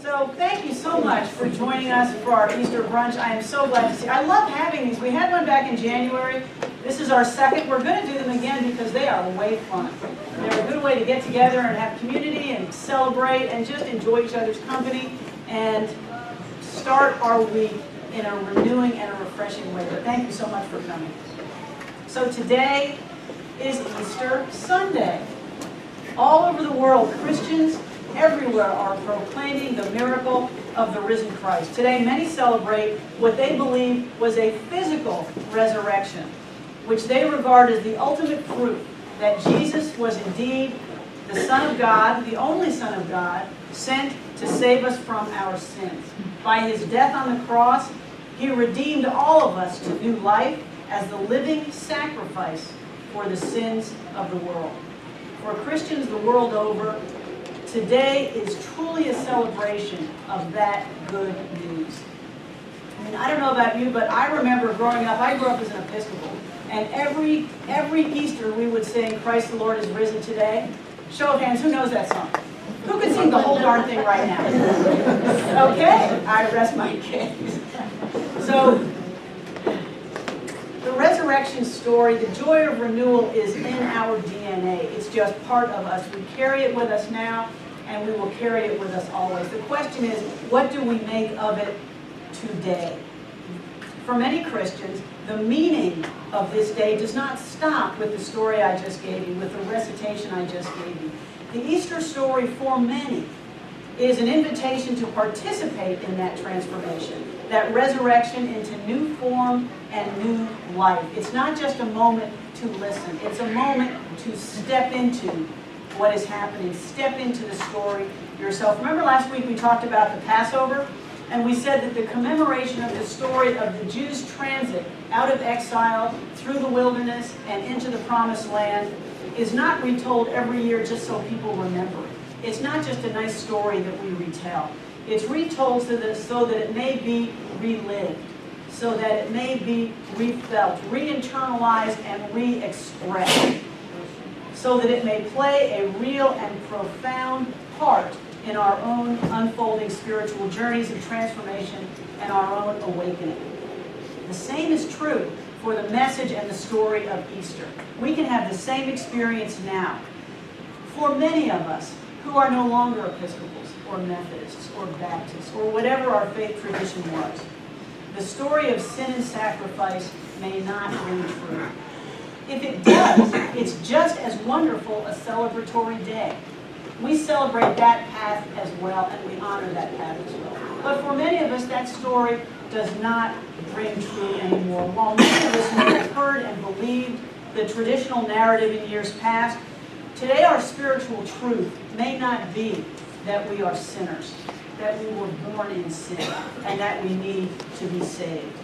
So thank you so much for joining us for our Easter brunch. I am so glad to see. I love having these. We had one back in January. This is our second. We're going to do them again because they are way fun. They're a good way to get together and have community and celebrate and just enjoy each other's company and start our week in a renewing and a refreshing way. But thank you so much for coming. So today is Easter Sunday. All over the world, Christians everywhere are proclaiming the miracle of the risen Christ. Today, many celebrate what they believe was a physical resurrection, which they regard as the ultimate proof that Jesus was indeed the Son of God, the only Son of God, sent to save us from our sins. By his death on the cross, he redeemed all of us to new life as the living sacrifice for the sins of the world. For Christians the world over, today is truly a celebration of that good news. I mean, I don't know about you, but I remember growing up, I grew up as an Episcopal, and every Easter we would sing, Christ the Lord is risen today. Show of hands, who knows that song? Who could sing the whole darn thing right now? Okay, I rest my case. So, the resurrection story, the joy of renewal is in our DNA. It's just part of us. We carry it with us now, and we will carry it with us always. The question is, what do we make of it today? For many Christians, the meaning of this day does not stop with the story I just gave you, with the recitation I just gave you. The Easter story for many is an invitation to participate in that transformation, that resurrection into new form and new life. It's not just a moment to listen. It's a moment to step into what is happening. Step into the story yourself. Remember last week we talked about the Passover? And we said that the commemoration of the story of the Jews' transit out of exile through the wilderness and into the promised land is not retold every year just so people remember it. It's not just a nice story that we retell. It's retold so that it may be relived, so that it may be refelt, re-internalized, and re-expressed, so that it may play a real and profound part in our own unfolding spiritual journeys of transformation and our own awakening. The same is true for the message and the story of Easter. We can have the same experience now. For many of us who are no longer Episcopals or Methodists or Baptists or whatever our faith tradition was, the story of sin and sacrifice may not ring true. If it does, it's just as wonderful a celebratory day. We celebrate that path as well, and we honor that path as well. But for many of us, that story does not ring true anymore. While many of us may have heard and believed the traditional narrative in years past, today our spiritual truth may not be that we are sinners, that we were born in sin, and that we need to be saved.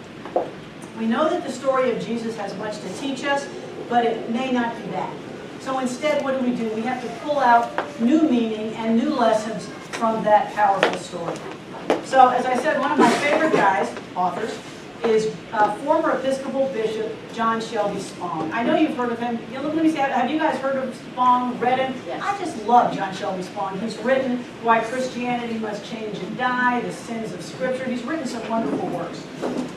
We know that the story of Jesus has much to teach us, but it may not be that. So instead, what do? We have to pull out new meaning and new lessons from that powerful story. So, as I said, one of my favorite guys, authors, is former Episcopal Bishop John Shelby Spong. I know you've heard of him. Let me see, have you guys heard of Spong, read him? Yes. I just love John Shelby Spong. He's written Why Christianity Must Change and Die, The Sins of Scripture. He's written some wonderful works.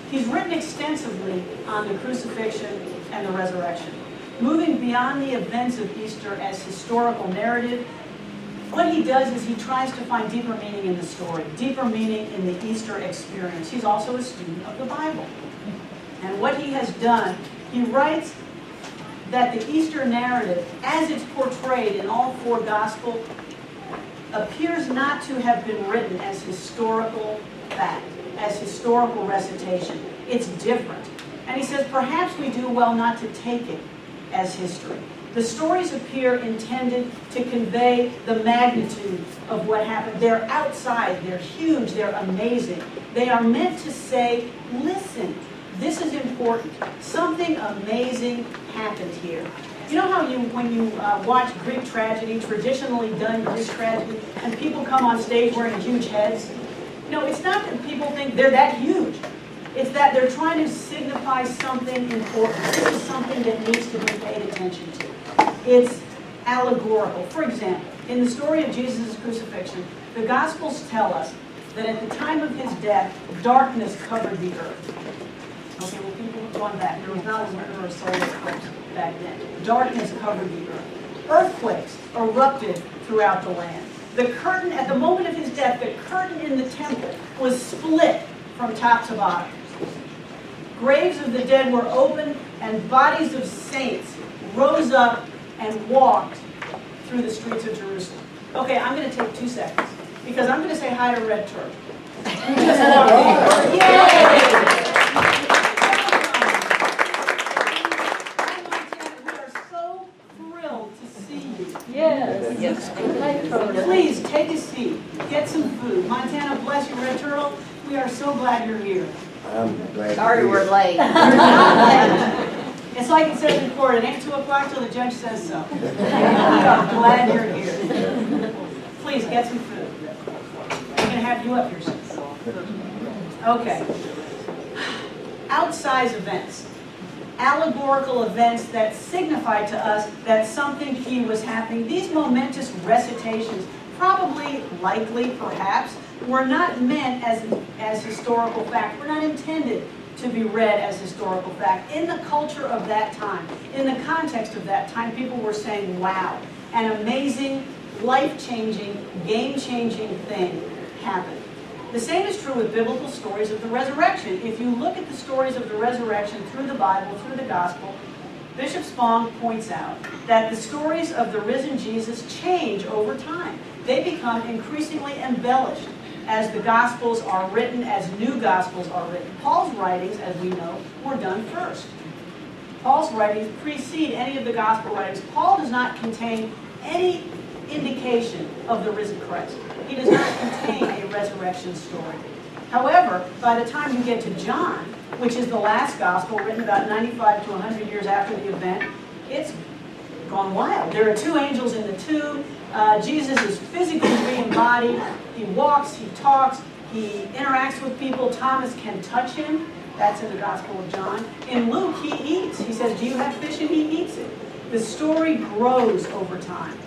He's written extensively on the crucifixion and the resurrection. Moving beyond the events of Easter as historical narrative, what he does is he tries to find deeper meaning in the story, deeper meaning in the Easter experience. He's also a student of the Bible. And what he has done, he writes that the Easter narrative, as it's portrayed in all four Gospels, appears not to have been written as historical fact, as historical recitation. It's different. And he says, perhaps we do well not to take it as history. The stories appear intended to convey the magnitude of what happened. They're outside, they're huge, they're amazing. They are meant to say, listen, this is important. Something amazing happened here. You know how when you watch Greek tragedy, traditionally done Greek tragedy, and people come on stage wearing huge heads? No, it's not that people think they're that huge. It's that they're trying to signify something important. This is something that needs to be paid attention to. It's allegorical. For example, in the story of Jesus' crucifixion, the Gospels tell us that at the time of his death, darkness covered the earth. Okay, well, people have gone back. There was not a lunar or solar eclipse back then. Darkness covered the earth. Earthquakes erupted throughout the land. The curtain, at the moment of his death, the curtain in the temple was split from top to bottom. Graves of the dead were opened, and bodies of saints rose up and walked through the streets of Jerusalem. Okay, I'm going to take 2 seconds, because I'm going to say hi to Red Turtle. Yay! Yes. Please take a seat. Get some food. Montana, bless you, Red Turtle. We are so glad you're here. I'm glad. Sorry we're late. You're not late. It's like it says in court, it ain't 2 o'clock till the judge says so. We are glad you're here. Please get some food. We're going to have you up here soon. Okay. Outsize events. Allegorical events that signify to us that something key was happening. These momentous recitations, probably, likely, perhaps, were not meant as historical fact. Were not intended to be read as historical fact. In the culture of that time, in the context of that time, people were saying, wow, an amazing, life-changing, game-changing thing happened. The same is true with biblical stories of the resurrection. If you look at the stories of the resurrection through the Bible, through the gospel, Bishop Spong points out that the stories of the risen Jesus change over time. They become increasingly embellished as the gospels are written, as new gospels are written. Paul's writings, as we know, were done first. Paul's writings precede any of the gospel writings. Paul does not contain any indication of the risen Christ. He does not contain a resurrection story. However, by the time you get to John, which is the last gospel written about 95 to 100 years after the event, it's gone wild. There are 2 angels in the tomb. Jesus is physically re-embodied. He walks, he talks, he interacts with people. Thomas can touch him. That's in the Gospel of John. In Luke, he eats. He says, do you have fish? And he eats it. The story grows over time.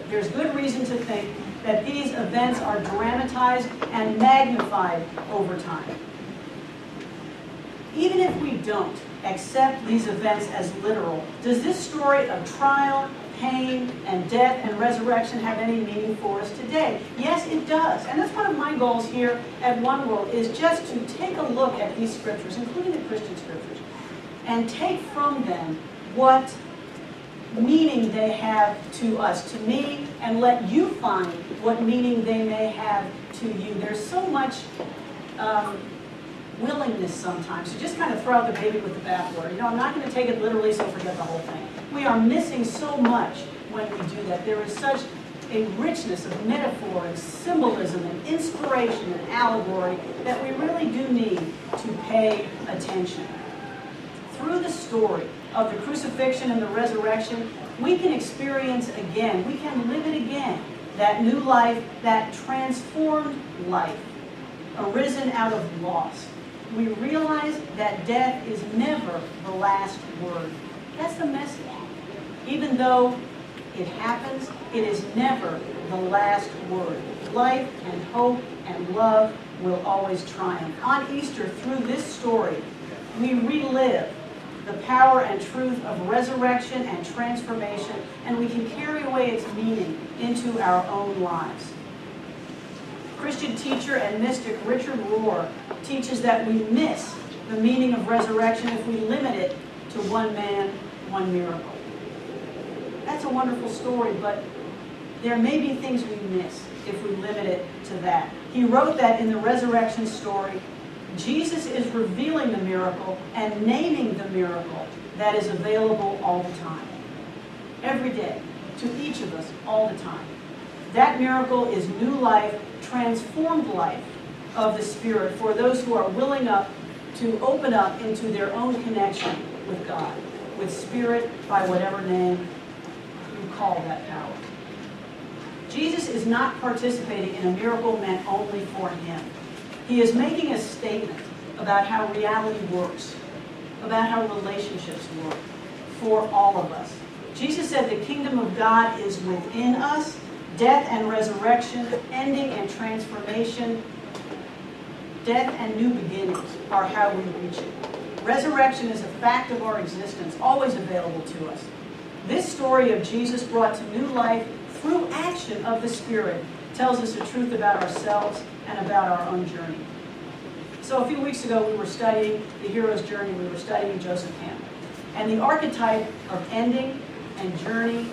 There's good reason to think that these events are dramatized and magnified over time. Even if we don't accept these events as literal, does this story of trial, pain, and death and resurrection have any meaning for us today? Yes, it does. And that's one of my goals here at One World, is just to take a look at these scriptures, including the Christian scriptures, and take from them what meaning they have to us, to me, and let you find what meaning they may have to you. There's so much willingness sometimes to just kind of throw out the baby with the bathwater. You know, I'm not going to take it literally, so forget the whole thing. We are missing so much when we do that. There is such a richness of metaphor and symbolism and inspiration and allegory that we really do need to pay attention. Through the story of the crucifixion and the resurrection, we can experience again, we can live it again, that new life, that transformed life, arisen out of loss. We realize that death is never the last word. That's the message. Even though it happens, it is never the last word. Life and hope and love will always triumph. On Easter, through this story, we relive the power and truth of resurrection and transformation, and we can carry away its meaning into our own lives. Christian teacher and mystic Richard Rohr teaches that we miss the meaning of resurrection if we limit it to one man, one miracle. That's a wonderful story, but there may be things we miss if we limit it to that. He wrote that in the resurrection story, Jesus is revealing the miracle and naming the miracle that is available all the time. Every day, to each of us, all the time. That miracle is new life, transformed life of the Spirit for those who are willing to open up into their own connection with God, with Spirit, by whatever name you call that power. Jesus is not participating in a miracle meant only for him. He is making a statement about how reality works, about how relationships work for all of us. Jesus said the kingdom of God is within us. Death and resurrection, ending and transformation Death and new beginnings are how we reach it. Resurrection is a fact of our existence, always available to us. This story of Jesus brought to new life through action of the Spirit tells us the truth about ourselves and about our own journey. So a few weeks ago we were studying the hero's journey. We were studying Joseph Campbell. And the archetype of ending and journey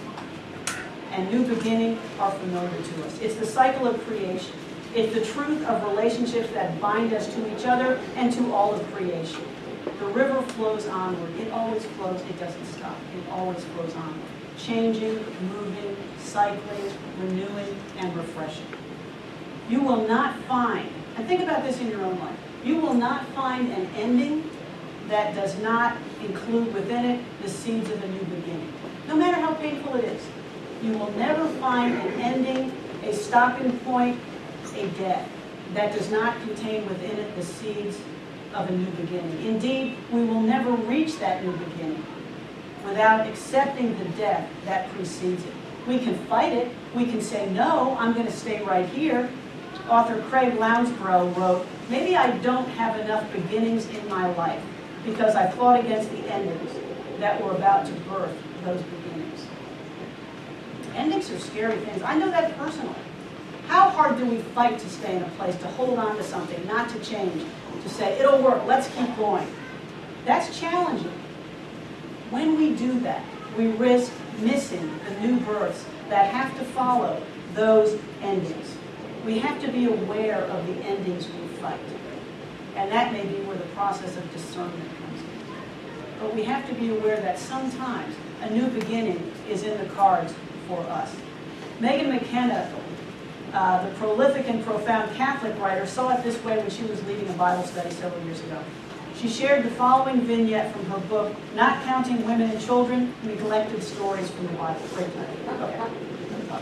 and new beginning are familiar to us. It's the cycle of creation. It's the truth of relationships that bind us to each other and to all of creation. The river flows onward. It always flows. It doesn't stop. It always flows onward. Changing, moving, cycling, renewing, and refreshing. You will not find, and think about this in your own life, you will not find an ending that does not include within it the seeds of a new beginning. No matter how painful it is. You will never find an ending, a stopping point, a death that does not contain within it the seeds of a new beginning. Indeed, we will never reach that new beginning without accepting the death that precedes it. We can fight it. We can say, no, I'm going to stay right here. Author Craig Lounsborough wrote, maybe I don't have enough beginnings in my life because I fought against the endings that were about to birth those beginnings. Endings are scary things. I know that personally. How hard do we fight to stay in a place, to hold on to something, not to change, to say, it'll work, let's keep going. That's challenging. When we do that, we risk missing the new births that have to follow those endings. We have to be aware of the endings we fight. And that may be where the process of discernment comes in. But we have to be aware that sometimes a new beginning is in the cards for us. Megan McKenna, the prolific and profound Catholic writer, saw it this way when she was leading a Bible study several years ago. She shared the following vignette from her book, Not Counting Women and Children, Neglected Stories from the Bible. Okay.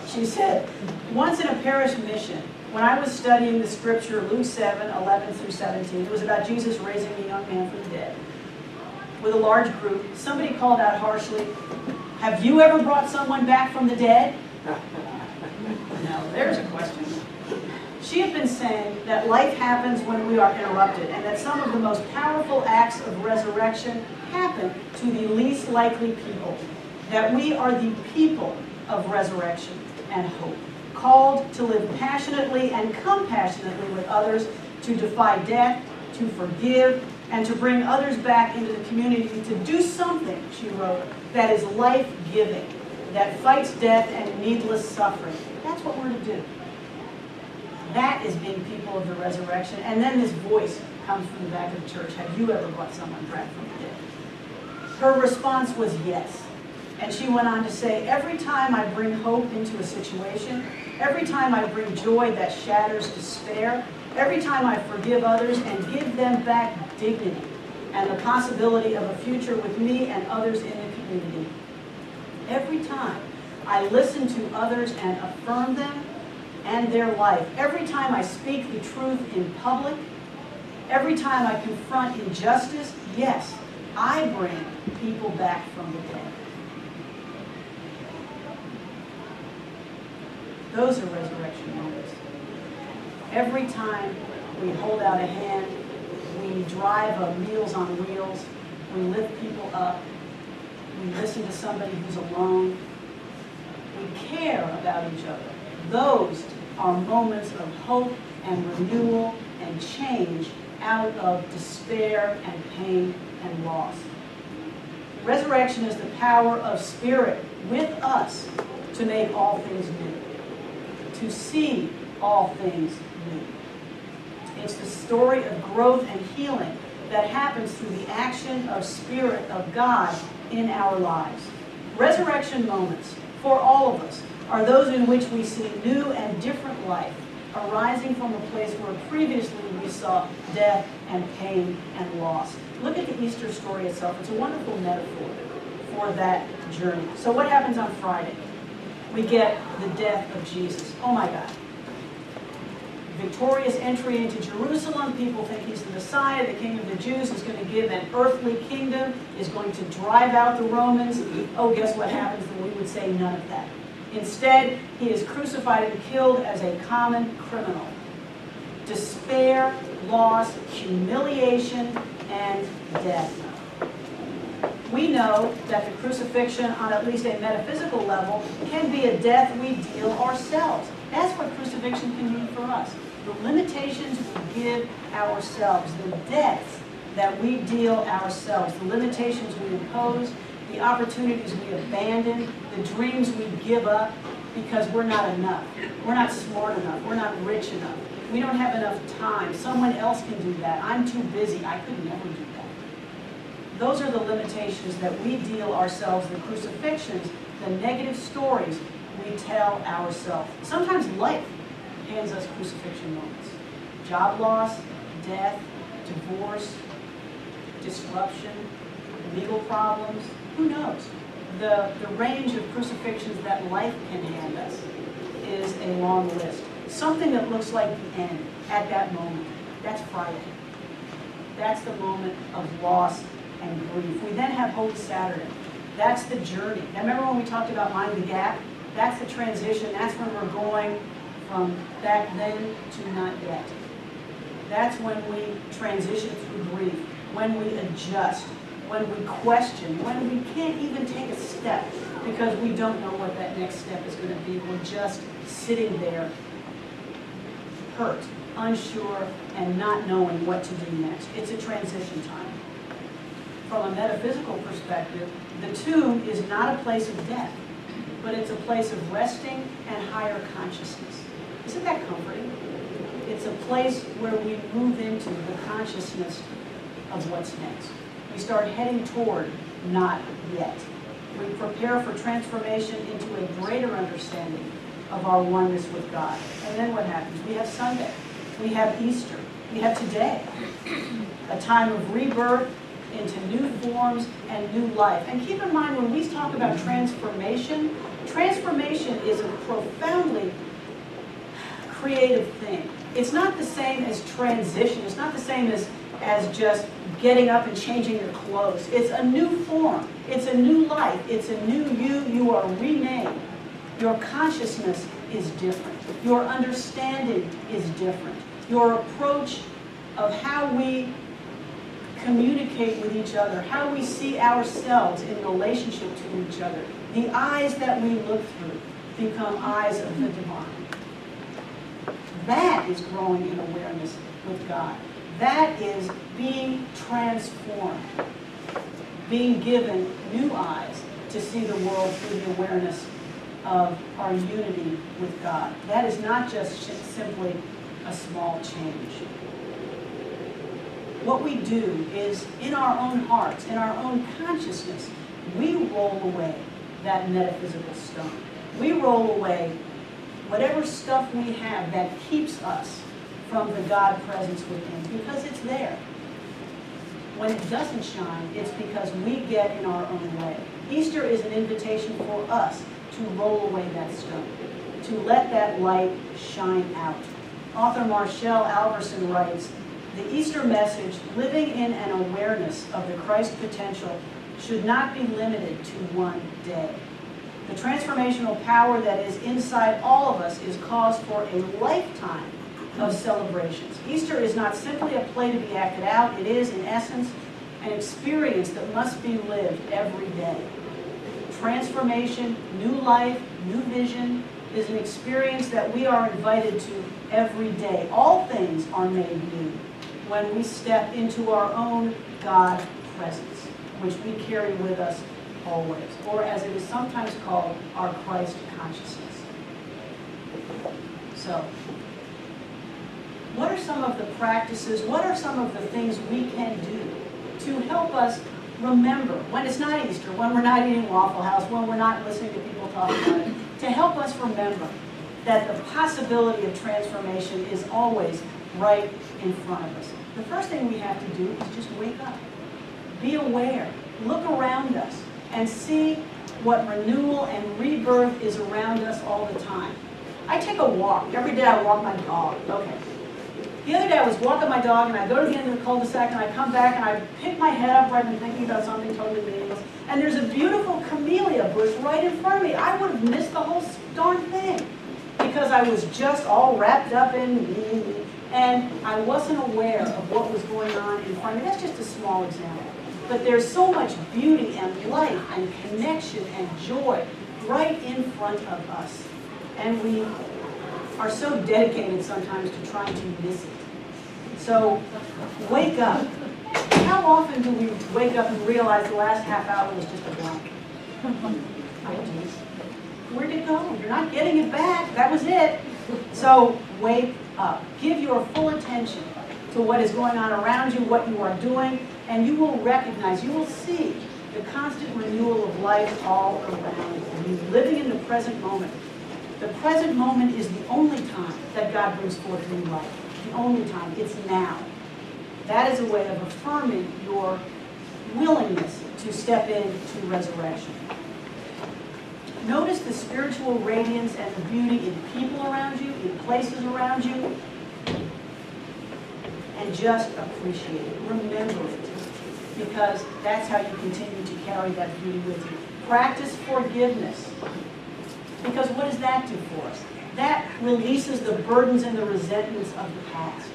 She said, once in a parish mission, when I was studying the scripture, Luke 7, 11 through 17, it was about Jesus raising a young man from the dead. With a large group, somebody called out harshly, have you ever brought someone back from the dead? Now, there's a question. She had been saying that life happens when we are interrupted, and that some of the most powerful acts of resurrection happen to the least likely people. That we are the people of resurrection and hope, called to live passionately and compassionately with others, to defy death, to forgive, and to bring others back into the community, to do something, she wrote, that is life-giving, that fights death and needless suffering. That's what we're to do. That is being people of the resurrection. And then this voice comes from the back of the church. Have you ever brought someone back from the dead? Her response was yes. And she went on to say, every time I bring hope into a situation, every time I bring joy that shatters despair, every time I forgive others and give them back dignity and the possibility of a future with me and others in the community, every time I listen to others and affirm them and their life, every time I speak the truth in public, every time I confront injustice, yes, I bring people back from the dead. Those are resurrection moments. Every time we hold out a hand, we drive a Meals on Wheels, we lift people up, we listen to somebody who's alone, we care about each other. Those are moments of hope and renewal and change out of despair and pain and loss. Resurrection is the power of Spirit with us to make all things new, to see all things new. It's the story of growth and healing that happens through the action of Spirit of God in our lives. Resurrection moments, for all of us, are those in which we see new and different life arising from a place where previously we saw death and pain and loss. Look at the Easter story itself. It's a wonderful metaphor for that journey. So what happens on Friday? We get the death of Jesus. Oh my God. Victorious entry into Jerusalem. People think he's the Messiah, the King of the Jews. He's going to give an earthly kingdom, is going to drive out the Romans. Oh, guess what happens? Then we would say none of that. Instead, he is crucified and killed as a common criminal. despair, loss, humiliation, and death. We know that the crucifixion, on at least a metaphysical level, can be a death we deal ourselves. That's what crucifixion can mean for us. The limitations we give ourselves, the deaths that we deal ourselves, the limitations we impose, the opportunities we abandon, the dreams we give up because we're not enough. We're not smart enough. We're not rich enough. We don't have enough time. Someone else can do that. I'm too busy. I could never do that. Those are the limitations that we deal ourselves, the crucifixions, the negative stories we tell ourselves. Sometimes life hands us crucifixion moments. Job loss, death, divorce, disruption, legal problems, who knows? The range of crucifixions that life can hand us is a long list. Something that looks like the end at that moment. That's Friday. That's the moment of loss and grief. We then have Holy Saturday. That's the journey. Now remember when we talked about Mind the Gap? That's the transition. That's when we're going from back then to not yet. That's when we transition through grief, when we adjust, when we question, when we can't even take a step because we don't know what that next step is going to be. We're just sitting there hurt, unsure, and not knowing what to do next. It's a transition time. From a metaphysical perspective, the tomb is not a place of death, but it's a place of resting and higher consciousness. Isn't that comforting? It's a place where we move into the consciousness of what's next. We start heading toward not yet. We prepare for transformation into a greater understanding of our oneness with God. And then what happens? We have Sunday. We have Easter. We have today. A time of rebirth into new forms and new life. And keep in mind, when we talk about transformation, transformation is a profoundly creative thing. It's not the same as transition. It's not the same as just getting up and changing your clothes. It's a new form. It's a new life. It's a new you. You are renamed. Your consciousness is different. Your understanding is different. Your approach of how we communicate with each other, how we see ourselves in relationship to each other, the eyes that we look through become eyes of the divine. That is growing in awareness with God. That is being transformed, being given new eyes to see the world through the awareness of our unity with God. That is not just simply a small change. What we do is, in our own hearts, in our own consciousness, we roll away that metaphysical stone. We roll away whatever stuff we have that keeps us from the God presence within, because it's there. When it doesn't shine, it's because we get in our own way. Easter is an invitation for us to roll away that stone, to let that light shine out. Author Marshall Alverson writes, "The Easter message, living in an awareness of the Christ potential, should not be limited to one day. The transformational power that is inside all of us is cause for a lifetime of celebrations. Easter is not simply a play to be acted out. It is, in essence, an experience that must be lived every day. Transformation, new life, new vision is an experience that we are invited to every day. All things are made new when we step into our own God presence, which we carry with us always, or as it is sometimes called, our Christ consciousness." So, what are some of the practices, what are some of the things we can do to help us remember, when it's not Easter, when we're not eating Waffle House, when we're not listening to people talk about it, to help us remember that the possibility of transformation is always right in front of us? The first thing we have to do is just wake up. Be aware. Look around us and see what renewal and rebirth is around us all the time. I take a walk. Every day I walk my dog. Okay. The other day I was walking my dog and I go to the end of the cul-de-sac and I come back and I pick my head up, right, and thinking about something totally meaningless. And there's a beautiful camellia bush right in front of me. I would have missed the whole darn thing because I was just all wrapped up in And I wasn't aware of what was going on in front of me. That's just a small example. But there's so much beauty and life and connection and joy right in front of us. And we are so dedicated sometimes to trying to miss it. So wake up. How often do we wake up and realize the last half hour was just a blank? I do. Where'd it go? You're not getting it back. That was it. So wake up. Give your full attention to what is going on around you, what you are doing, and you will recognize, you will see the constant renewal of life all around you. Living in the present moment. The present moment is the only time that God brings forth new life. The only time. It's now. That is a way of affirming your willingness to step into resurrection. Notice the spiritual radiance and the beauty in people around you, in places around you, and just appreciate it. Remember it, because that's how you continue to carry that beauty with you. Practice forgiveness, because what does that do for us? That releases the burdens and the resentments of the past.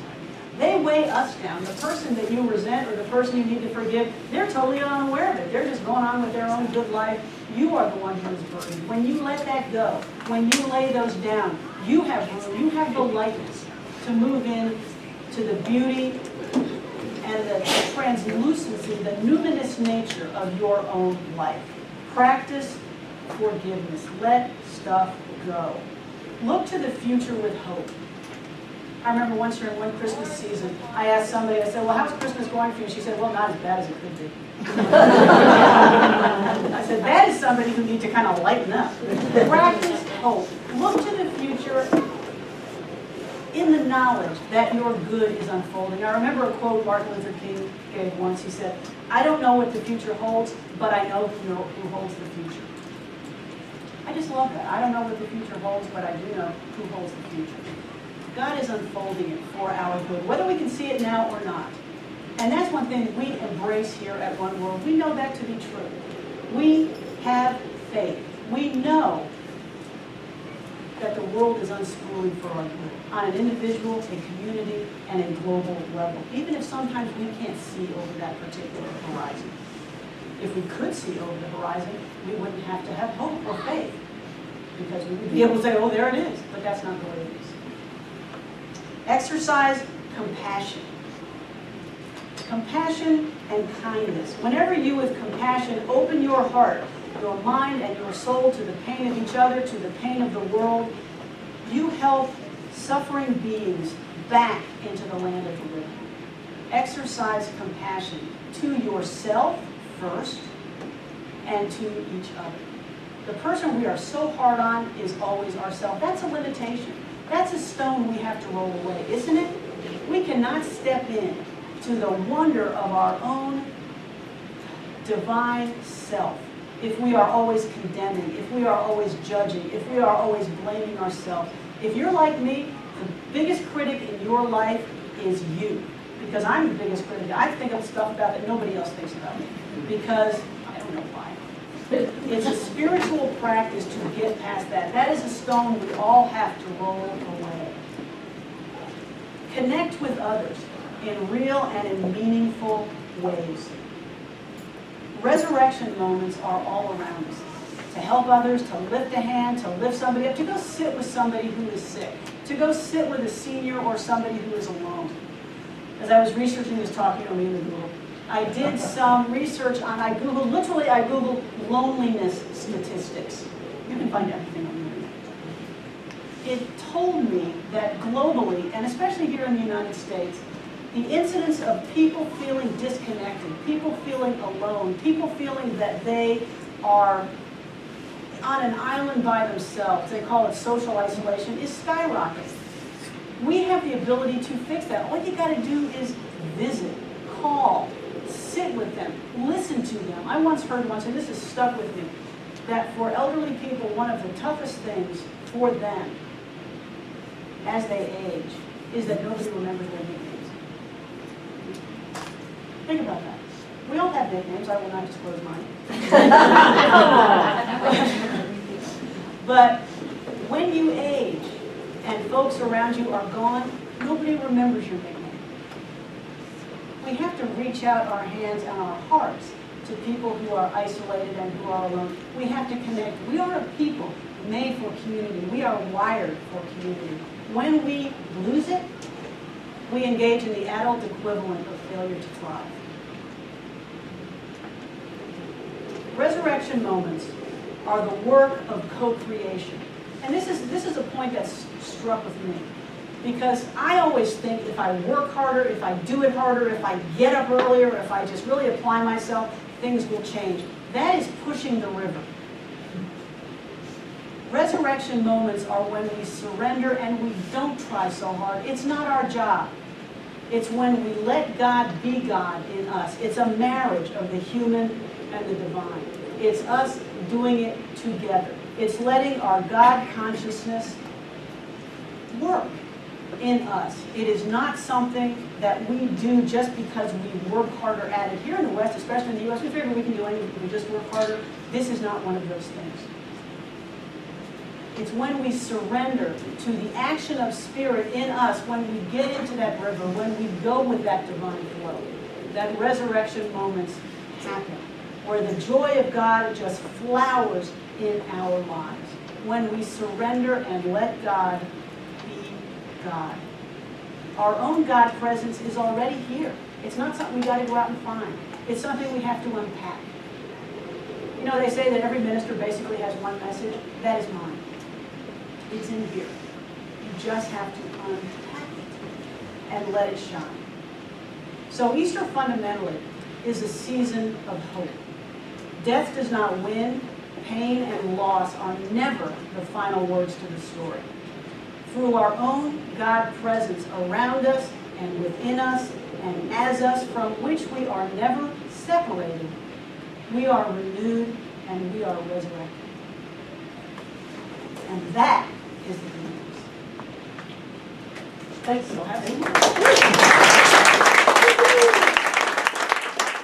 They weigh us down. The person that you resent or the person you need to forgive, they're totally unaware of it. They're just going on with their own good life. You are the one who is burdened. When you let that go, when you lay those down, you have room, you have the lightness to move in to the beauty and the translucency, the numinous nature of your own life. Practice forgiveness. Let stuff go. Look to the future with hope. I remember once during one Christmas season, I asked somebody, I said, well, how's Christmas going for you? She said, well, not as bad as it could be. I said, that is somebody who needs to kind of lighten up. Practice hope. Look to the future in the knowledge that your good is unfolding. I remember a quote Martin Luther King gave once. He said, I don't know what the future holds, but I know who holds the future. I just love that. I don't know what the future holds, but I do know who holds the future. God is unfolding it for our good, whether we can see it now or not. And that's one thing we embrace here at One World. We know that to be true. We have faith. We know that the world is unspooling for our good, on an individual, a community, and a global level, even if sometimes we can't see over that particular horizon. If we could see over the horizon, we wouldn't have to have hope or faith, because we would be able to say, oh, there it is. But that's not the way it is. Exercise compassion. Compassion and kindness. Whenever you with compassion open your heart, your mind, and your soul to the pain of each other, to the pain of the world, you help suffering beings back into the land of the living. Exercise compassion to yourself first and to each other. The person we are so hard on is always ourselves. That's a limitation. That's a stone we have to roll away, isn't it? We cannot step in to the wonder of our own divine self if we are always condemning, if we are always judging, if we are always blaming ourselves. If you're like me, the biggest critic in your life is you. Because I'm the biggest critic. I think of stuff about that nobody else thinks about me. Because, I don't know why. It's a spiritual practice to get past that. That is a stone we all have to roll away. Connect with others in real and in meaningful ways. Resurrection moments are all around us. To help others, to lift a hand, to lift somebody up, to go sit with somebody who is sick, to go sit with a senior or somebody who is alone. As I was researching this talk, you know me in the Google, I did some research on, I Googled loneliness statistics. You can find everything on the internet. It told me that globally, and especially here in the United States, the incidence of people feeling disconnected, people feeling alone, people feeling that they are on an island by themselves, they call it social isolation, is skyrocketing. We have the ability to fix that. All you got to do is visit, call, sit with them, listen to them. I once heard once, and this has stuck with me, that for elderly people, one of the toughest things for them as they age is that nobody remembers their nicknames. Think about that. We all have nicknames. I will not disclose mine. But when you age and folks around you are gone, Nobody remembers your big name. We have to reach out our hands and our hearts to people who are isolated and who are alone. We have to connect. We are a people made for community. We are wired for community. When we lose it, we engage in the adult equivalent of failure to thrive. Resurrection moments are the work of co-creation. And this is a point that's struck with me. Because I always think if I work harder, if I do it harder, if I get up earlier, if I just really apply myself, things will change. That is pushing the river. Resurrection moments are when we surrender and we don't try so hard. It's not our job. It's when we let God be God in us. It's a marriage of the human and the divine. It's us doing it together. It's letting our God consciousness work in us. It is not something that we do just because we work harder at it. Here in the West, especially in the U.S., we figure we can do anything if we just work harder. This is not one of those things. It's when we surrender to the action of Spirit in us, when we get into that river, when we go with that divine flow, that resurrection moments happen, where the joy of God just flowers in our lives. When we surrender and let God be God. Our own God presence is already here. It's not something we got to go out and find. It's something we have to unpack. You know, they say that every minister basically has one message. That is mine. It's in here. You just have to unpack it and let it shine. So Easter fundamentally is a season of hope. Death does not win. Pain and loss are never the final words to the story. Through our own God presence around us and within us and as us, from which we are never separated, we are renewed and we are resurrected. And that is the good news. Thanks for having me.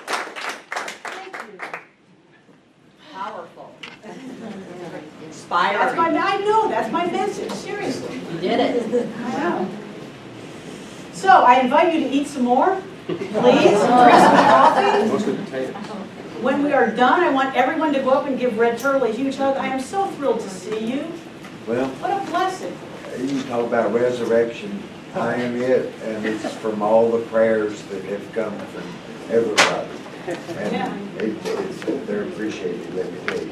Thank you. Powerful. Inspiring. I know, that's my message, seriously. You did it. I know. So, I invite you to eat some more, please. Drink some coffee. Mostly potatoes. When we are done, I want everyone to go up and give Red Turtle a huge hug. I am so thrilled to see you. Well, What a blessing. you talk about resurrection. I am it, and it's from all the prayers that have come from everybody. And they're appreciated, let me tell you.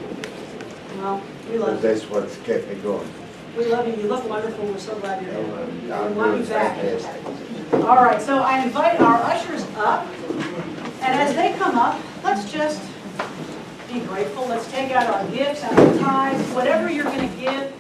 Well, we love you. That's what's kept me going. We love you. You look wonderful. We're so glad you're here. We I'm want doing you back. fantastic. All right, so I invite our ushers up. And as they come up, let's just be grateful. Let's take out our gifts and our tithes, whatever you're going to give.